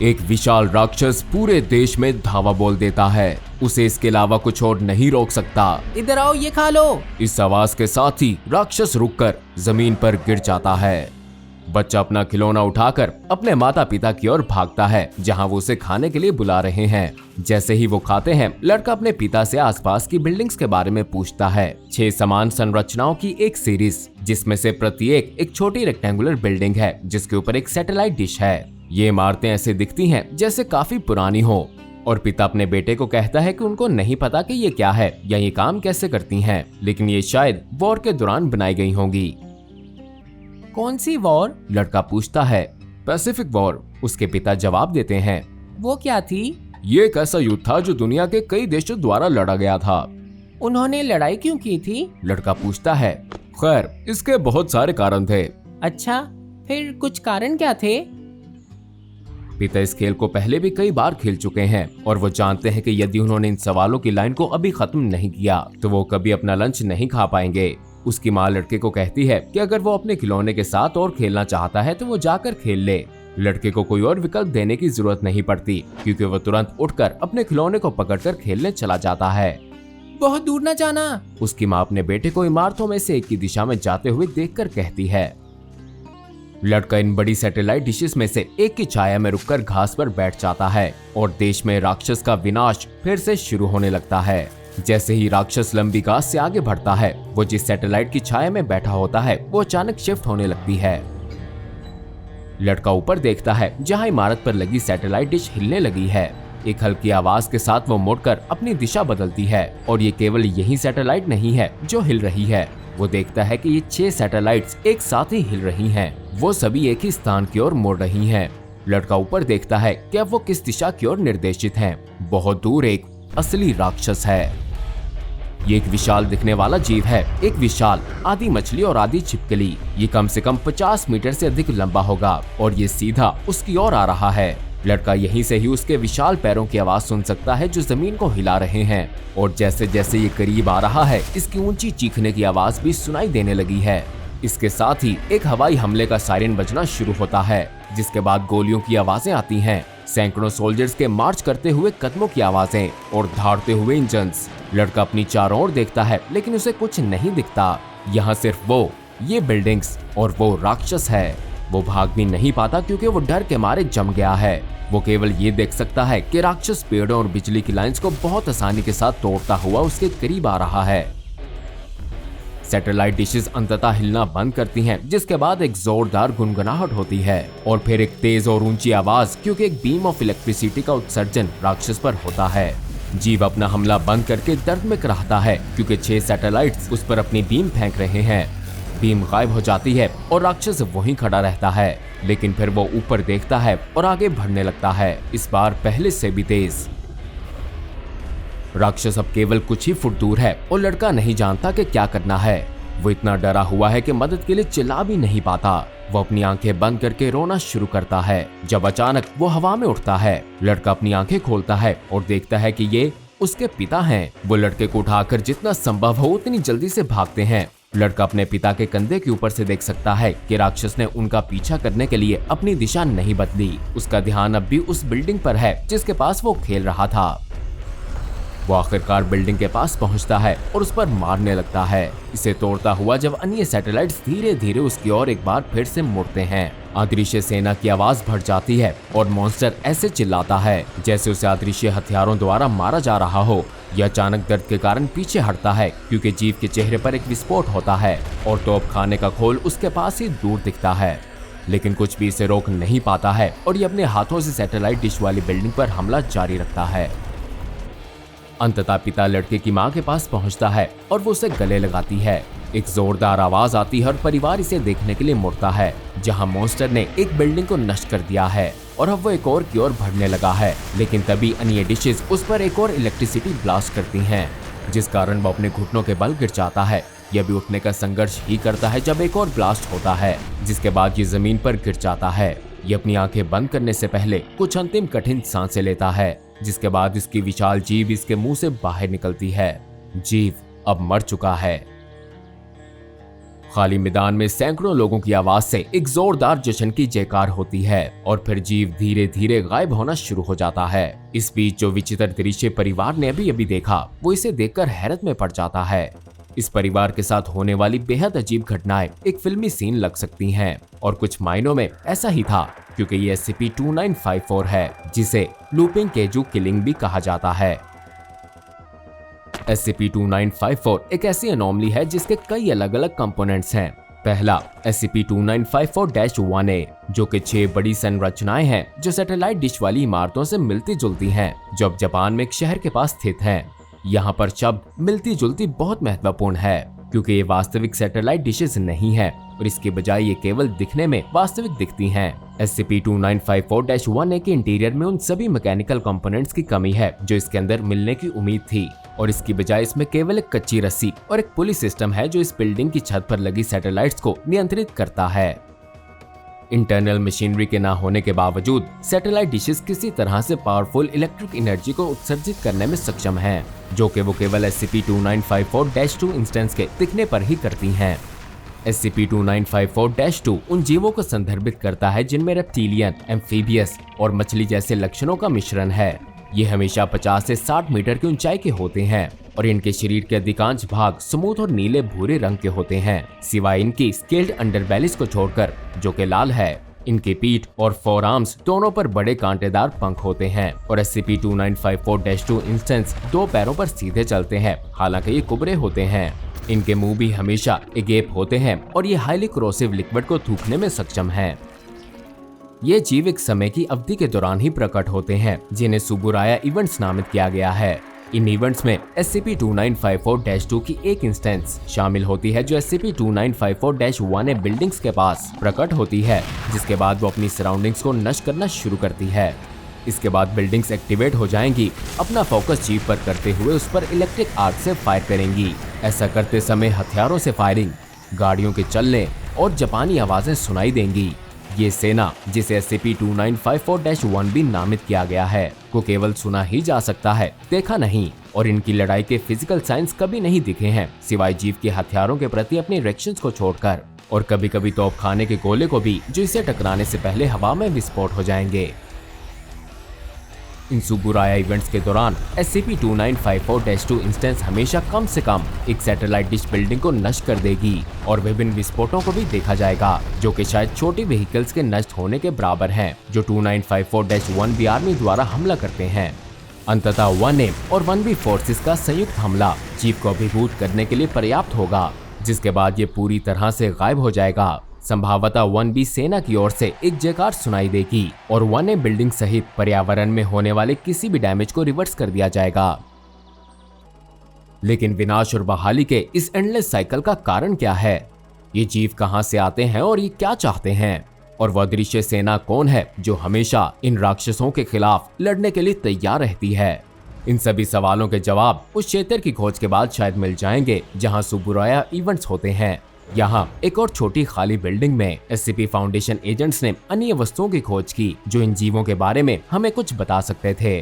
एक विशाल राक्षस पूरे देश में धावा बोल देता है। उसे इसके अलावा कुछ और नहीं रोक सकता। इधर आओ, ये खा लो। इस आवाज के साथ ही राक्षस रुककर जमीन पर गिर जाता है। बच्चा अपना खिलौना उठाकर अपने माता पिता की ओर भागता है, जहां वो उसे खाने के लिए बुला रहे हैं। जैसे ही वो खाते हैं, लड़का अपने पिता से आसपास की बिल्डिंग्स के बारे में पूछता है। 6 समान संरचनाओं की एक सीरीज, जिसमें से प्रत्येक एक छोटी रेक्टेंगुलर बिल्डिंग है, जिसके ऊपर एक सैटेलाइट डिश है। ये इमारतें ऐसे दिखती हैं जैसे काफी पुरानी हो। और पिता अपने बेटे को कहता है कि उनको नहीं पता कि ये क्या है या ये काम कैसे करती हैं, लेकिन ये शायद वॉर के दौरान बनाई गई होंगी। कौन सी वॉर? लड़का पूछता है। पैसिफिक वॉर, उसके पिता जवाब देते हैं। वो क्या थी? ये एक ऐसा युद्ध था जो दुनिया के कई देशों द्वारा लड़ा गया था। उन्होंने लड़ाई क्यों की थी? लड़का पूछता है। खैर, इसके बहुत सारे कारण थे। अच्छा, फिर कुछ कारण क्या थे? पिता इस खेल को पहले भी कई बार खेल चुके हैं और वो जानते हैं कि यदि उन्होंने इन सवालों की लाइन को अभी खत्म नहीं किया तो वो कभी अपना लंच नहीं खा पाएंगे। उसकी माँ लड़के को कहती है कि अगर वो अपने खिलौने के साथ और खेलना चाहता है तो वो जाकर खेल ले। लड़के को कोई और विकल्प देने की जरूरत नहीं पड़ती, क्योंकि वो तुरंत उठकर अपने खिलौने को पकड़कर खेलने चला जाता है। बहुत दूर न जाना, उसकी माँ अपने बेटे को इमारतों में से एक की दिशा में जाते हुए देखकर कहती है। लड़का इन बड़ी सैटेलाइट डिशेस में से एक की छाया में रुककर घास पर बैठ जाता है और देश में राक्षस का विनाश फिर से शुरू होने लगता है। जैसे ही राक्षस लंबी घास से आगे बढ़ता है, वो जिस सैटेलाइट की छाया में बैठा होता है वो अचानक शिफ्ट होने लगती है। लड़का ऊपर देखता है जहां इमारत पर लगी सैटेलाइट डिश हिलने लगी है। एक हल्की आवाज के साथ वो मुड़कर अपनी दिशा बदलती है और ये केवल यही सैटेलाइट नहीं है जो हिल रही है। वो देखता है कि ये 6 सैटेलाइट्स एक साथ ही हिल रही हैं। वो सभी एक ही स्थान की ओर मुड़ रही हैं। लड़का ऊपर देखता है कि अब वो किस दिशा की ओर निर्देशित हैं। बहुत दूर एक असली राक्षस है। ये एक विशाल दिखने वाला जीव है, एक विशाल आधी मछली और आधी छिपकली। ये कम से कम 50 मीटर से अधिक लंबा होगा और ये सीधा उसकी ओर आ रहा है। लड़का यहीं से ही उसके विशाल पैरों की आवाज सुन सकता है जो जमीन को हिला रहे हैं। और जैसे जैसे ये करीब आ रहा है, इसकी ऊंची चीखने की आवाज भी सुनाई देने लगी है। इसके साथ ही एक हवाई हमले का सायरन बजना शुरू होता है, जिसके बाद गोलियों की आवाजें आती हैं, सैकड़ों सोल्जर्स के मार्च करते हुए कदमों की आवाजें और धाड़ते हुए इंजन्स। लड़का अपनी चारों ओर देखता है, लेकिन उसे कुछ नहीं दिखता। यहाँ सिर्फ वो, ये बिल्डिंग्स और वो राक्षस है। वो भाग भी नहीं पाता क्योंकि वो डर के मारे जम गया है। वो केवल ये देख सकता है कि राक्षस पेड़ों और बिजली की लाइंस को बहुत आसानी के साथ तोड़ता हुआ उसके करीब आ रहा है। सैटेलाइट डिशेस अंततः हिलना बंद करती हैं, जिसके बाद एक जोरदार गुनगुनाहट होती है और फिर एक तेज और ऊंची आवाज, क्योंकि एक बीम ऑफ इलेक्ट्रिसिटी का उत्सर्जन राक्षस पर होता है। जीव अपना हमला बंद करके दर्द में कराहता है, क्योंकि 6 सैटेलाइट्स उस पर अपनी बीम फेंक रहे हैं। बीम गायब हो जाती है और राक्षस वहीं खड़ा रहता है, लेकिन फिर वो ऊपर देखता है और आगे बढ़ने लगता है, इस बार पहले से भी तेज। राक्षस अब केवल कुछ ही फुट दूर है और लड़का नहीं जानता कि क्या करना है। वो इतना डरा हुआ है कि मदद के लिए चिल्ला भी नहीं पाता। वो अपनी आंखें बंद करके रोना शुरू करता है, जब अचानक वो हवा में उड़ता है। लड़का अपनी आंखें खोलता है और देखता है कि ये उसके पिता हैं। वो लड़के को उठाकर जितना संभव हो उतनी जल्दी से भागते हैं। लड़का अपने पिता के कंधे के ऊपर से देख सकता है कि राक्षस ने उनका पीछा करने के लिए अपनी दिशा नहीं बदली। उसका ध्यान अब भी उस बिल्डिंग पर है जिसके पास वो खेल रहा था। वो आखिरकार बिल्डिंग के पास पहुंचता है और उस पर मारने लगता है, इसे तोड़ता हुआ जब अन्य सैटेलाइट्स धीरे धीरे उसकी ओर एक बार फिर से मुड़ते हैं। अदृश्य सेना की आवाज बढ़ जाती है और मॉन्स्टर ऐसे चिल्लाता है जैसे उसे अदृश्य हथियारों द्वारा मारा जा रहा हो। यह अचानक दर्द के कारण पीछे हटता है, क्योंकि जीव के चेहरे पर एक विस्फोट होता है और तोप खाने का खोल उसके पास ही दूर दिखता है। लेकिन कुछ भी इसे रोक नहीं पाता है और ये अपने हाथों से सैटेलाइट डिश वाली बिल्डिंग पर हमला जारी रखता है। अंततः पिता लड़के की मां के पास पहुंचता है और वो उसे गले लगाती है। एक जोरदार आवाज आती है और परिवार इसे देखने के लिए मुड़ता है, जहां मॉन्स्टर ने एक बिल्डिंग को नष्ट कर दिया है और अब वो एक और की ओर बढ़ने लगा है। लेकिन तभी अन्य डिशेस उस पर एक और इलेक्ट्रिसिटी ब्लास्ट करती हैं, जिस कारण वो अपने घुटनों के बल गिर जाता है। यह भी उठने का संघर्ष ही करता है जब एक और ब्लास्ट होता है, जिसके बाद ये जमीन पर गिर जाता है। ये अपनी आंखें बंद करने से पहले कुछ अंतिम कठिन सांसें लेता है, जिसके बाद इसकी विशाल जीभ इसके मुंह से बाहर निकलती है। जीव अब मर चुका है। खाली मैदान में सैकड़ों लोगों की आवाज से एक जोरदार जश्न की जयकार होती है और फिर जीव धीरे धीरे गायब होना शुरू हो जाता है। इस बीच जो विचित्र दृश्य परिवार ने अभी देखा वो इसे देखकर हैरत में पड़ जाता है। इस परिवार के साथ होने वाली बेहद अजीब घटनाएं एक फिल्मी सीन लग सकती हैं और कुछ मायनों में ऐसा ही था, क्योंकि ये SCP-2954 है जिसे लूपिंग केजू किलिंग भी कहा जाता है। SCP-2954 एक ऐसी अनोमली है जिसके कई अलग अलग कंपोनेंट्स हैं। पहला SCP-2954-1A जो कि 6 बड़ी संरचनाएं हैं जो सैटेलाइट डिश वाली इमारतों से मिलती जुलती हैं, जो अब जापान में एक शहर के पास स्थित हैं। यहाँ पर शब्द मिलती जुलती बहुत महत्वपूर्ण है क्योंकि ये वास्तविक सैटेलाइट डिशेस नहीं है और इसके बजाय ये केवल दिखने में वास्तविक दिखती हैं। SCP-2954-1A के इंटीरियर में उन सभी मैकेनिकल कंपोनेंट्स की कमी है जो इसके अंदर मिलने की उम्मीद थी और इसकी बजाय इसमें केवल एक कच्ची रस्सी और एक पुली सिस्टम है जो इस बिल्डिंग की छत पर लगी सैटेलाइट्स को नियंत्रित करता है। इंटरनल मशीनरी के ना होने के बावजूद सैटेलाइट डिशेस किसी तरह से पावरफुल इलेक्ट्रिक एनर्जी को उत्सर्जित करने में सक्षम हैं, जो कि वो केवल SCP-2954-2 इंस्टेंस के दिखने पर ही करती हैं। SCP-2954-2 उन जीवों को संदर्भित करता है जिनमें रेप्टिलियन, एम्फीबियस और मछली जैसे लक्षणों का मिश्रण है। ये हमेशा 50 से 60 मीटर की ऊंचाई के होते हैं और इनके शरीर के अधिकांश भाग स्मूथ और नीले भूरे रंग के होते हैं, सिवाय इनकी स्केल्ड अंडरबेलिस को छोड़कर जो कि लाल है। इनकी पीठ और फोरआर्म्स दोनों पर बड़े कांटेदार पंख होते हैं और SCP-2954-2 इंस्टेंस 2 पैरों पर सीधे चलते हैं, हालांकि ये कुबरे होते हैं। इनके मुंह भी हमेशा एगेप होते हैं और ये हाईली क्रोसिव लिक्विड को थूकने में सक्षम हैं। ये जीव एक समय की अवधि के दौरान ही प्रकट होते हैं जिन्हें सुबुराया इवेंट्स नामित किया गया है। इन इवेंट्स में SCP-2954-2 की एक इंस्टेंस शामिल होती है जो SCP-2954-1A बिल्डिंग्स के पास प्रकट होती है, जिसके बाद वो अपनी सराउंडिंग्स को नष्ट करना शुरू करती है। इसके बाद बिल्डिंग्स एक्टिवेट हो जाएंगी, अपना फोकस जीव पर करते हुए उस पर इलेक्ट्रिक आर्क से फायर करेंगी। ऐसा करते समय हथियारों से फायरिंग, गाड़ियों के चलने और जापानी आवाजें सुनाई देंगी। ये सेना, जिसे SCP-2954-1 भी नामित किया गया है, को केवल सुना ही जा सकता है, देखा नहीं, और इनकी लड़ाई के फिजिकल साइंस कभी नहीं दिखे हैं सिवाय जीव के हथियारों के प्रति अपने रिएक्शंस को छोड़कर, और कभी कभी तोपखाने के गोले को भी जो इसे टकराने से पहले हवा में विस्फोट हो जाएंगे। इन सुबुराया इवेंट्स के दौरान SCP-2954-2 इंस्टेंस हमेशा कम से कम एक सैटेलाइट डिश बिल्डिंग को नष्ट कर देगी और विभिन्न विस्फोटों को भी देखा जाएगा, जो कि शायद छोटी व्हीकल्स के नष्ट होने के बराबर हैं, जो 2954-1B आर्मी द्वारा हमला करते हैं। अंततः 1A और 1B फोर्सेस का संयुक्त हमला जीव को अभिभूत करने के लिए पर्याप्त होगा, जिसके बाद ये पूरी तरह से गायब हो जाएगा। संभवतः 1B सेना की ओर से एक जयकार सुनाई देगी और 1A बिल्डिंग सहित पर्यावरण में होने वाले किसी भी डैमेज को रिवर्स कर दिया जाएगा। लेकिन विनाश और बहाली के इस एंडलेस साइकिल का कारण क्या है? ये जीव कहां से आते हैं और ये क्या चाहते हैं? और वह दृश्य सेना कौन है जो हमेशा इन राक्षसों के खिलाफ लड़ने के लिए तैयार रहती है? इन सभी सवालों के जवाब उस क्षेत्र की खोज के बाद शायद मिल जाएंगे जहां सुबुराया इवेंट्स होते हैं। यहाँ एक और छोटी खाली बिल्डिंग में SCP फाउंडेशन एजेंट्स ने अन्य वस्तुओं की खोज की जो इन जीवों के बारे में हमें कुछ बता सकते थे।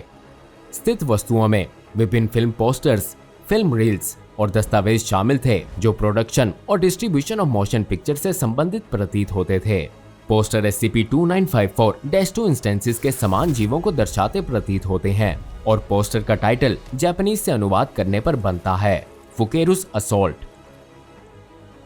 स्थित वस्तुओं में विभिन्न फिल्म पोस्टर्स, फिल्म रील्स और दस्तावेज शामिल थे जो प्रोडक्शन और डिस्ट्रीब्यूशन ऑफ मोशन पिक्चर से संबंधित प्रतीत होते थे। पोस्टर SCP-2954-2 इंस्टेंसेस के समान जीवों को दर्शाते प्रतीत होते हैं और पोस्टर का टाइटल जापानीज से अनुवाद करने पर बनता है, फुकेरुस असॉल्ट।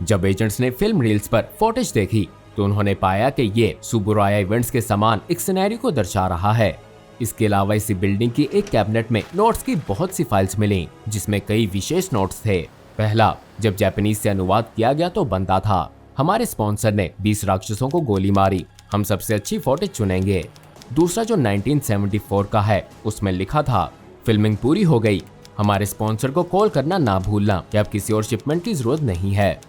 जब एजेंट्स ने फिल्म रील्स पर फुटेज देखी तो उन्होंने पाया कि ये सुबुराया इवेंट्स के समान एक सिनेरियो को दर्शा रहा है। इसके अलावा इसी बिल्डिंग की एक कैबिनेट में नोट्स की बहुत सी फाइल्स मिली जिसमें कई विशेष नोट्स थे। पहला, जब जापानीज से अनुवाद किया गया तो बनता था, हमारे स्पॉन्सर ने 20 राक्षसों को गोली मारी, हम सबसे अच्छी फुटेज चुनेंगे। दूसरा जो 1974 का है, उसमें लिखा था, फिल्मिंग पूरी हो गई, हमारे स्पॉन्सर को कॉल करना ना भूलना कि अब किसी और शिपमेंट की जरूरत नहीं है।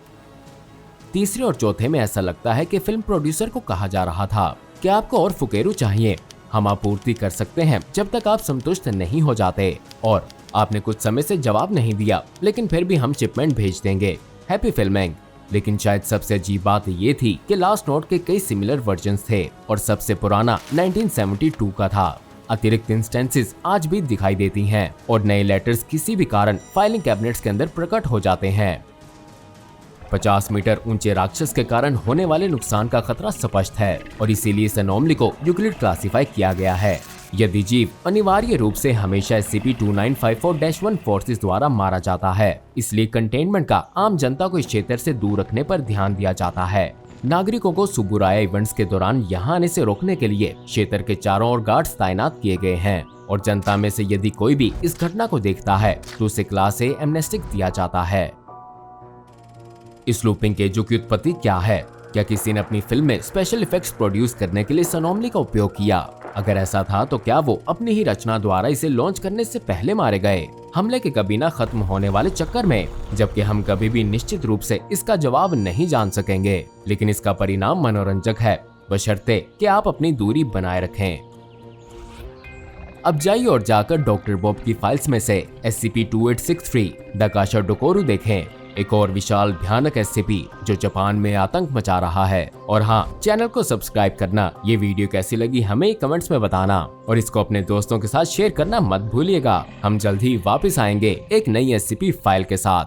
तीसरे और चौथे में ऐसा लगता है कि फिल्म प्रोड्यूसर को कहा जा रहा था कि आपको और फुकेरू चाहिए, हम आपूर्ति कर सकते हैं जब तक आप संतुष्ट नहीं हो जाते, और आपने कुछ समय से जवाब नहीं दिया, लेकिन फिर भी हम शिपमेंट भेज देंगे, हैप्पी फिल्मिंग। लेकिन शायद सबसे अजीब बात ये थी कि लास्ट नोट के कई सिमिलर वर्जन्स थे और सबसे पुराना 1972 का था। अतिरिक्त इंस्टेंसेस आज भी दिखाई देती हैं और नए लेटर्स किसी भी कारण फाइलिंग कैबिनेट्स के अंदर प्रकट हो जाते हैं। 50 मीटर ऊंचे राक्षस के कारण होने वाले नुकसान का खतरा स्पष्ट है और इसीलिए इस एनोमली को यूक्लिड क्लासिफाई किया गया है। यदि जीव अनिवार्य रूप से हमेशा SCP-2954-1 फोर्सेस द्वारा मारा जाता है, इसलिए कंटेनमेंट का आम जनता को इस क्षेत्र से दूर रखने पर ध्यान दिया जाता है। नागरिकों को सुबुराया इवेंट्स के दौरान यहाँ आने से रोकने के लिए क्षेत्र के चारों ओर गार्ड्स तैनात किए गए हैं और जनता में से यदि कोई भी इस घटना को देखता है तो उसे क्लास A एमनेस्टिक दिया जाता है। इस लूपिंग केजो की उत्पत्ति क्या है? क्या किसी ने अपनी फिल्म में स्पेशल इफेक्ट्स प्रोड्यूस करने के लिए इस एनोमली का उपयोग किया? अगर ऐसा था तो क्या वो अपनी ही रचना द्वारा इसे लॉन्च करने से पहले मारे गए? हमले के कभी ना खत्म होने वाले चक्कर में, जबकि हम कभी भी निश्चित रूप से इसका जवाब नहीं जान सकेंगे, लेकिन इसका परिणाम मनोरंजक है, बशर्ते कि आप अपनी दूरी बनाए रखें। अब जाइए और जाकर डॉक्टर बॉब की फाइल्स में से SCP-2863 द काशाडोकोरु देखें, एक और विशाल भयानक SCP जो जापान में आतंक मचा रहा है। और हाँ, चैनल को सब्सक्राइब करना, ये वीडियो कैसी लगी हमें कमेंट्स में बताना और इसको अपने दोस्तों के साथ शेयर करना मत भूलिएगा। हम जल्द ही वापस आएंगे एक नई SCP फाइल के साथ।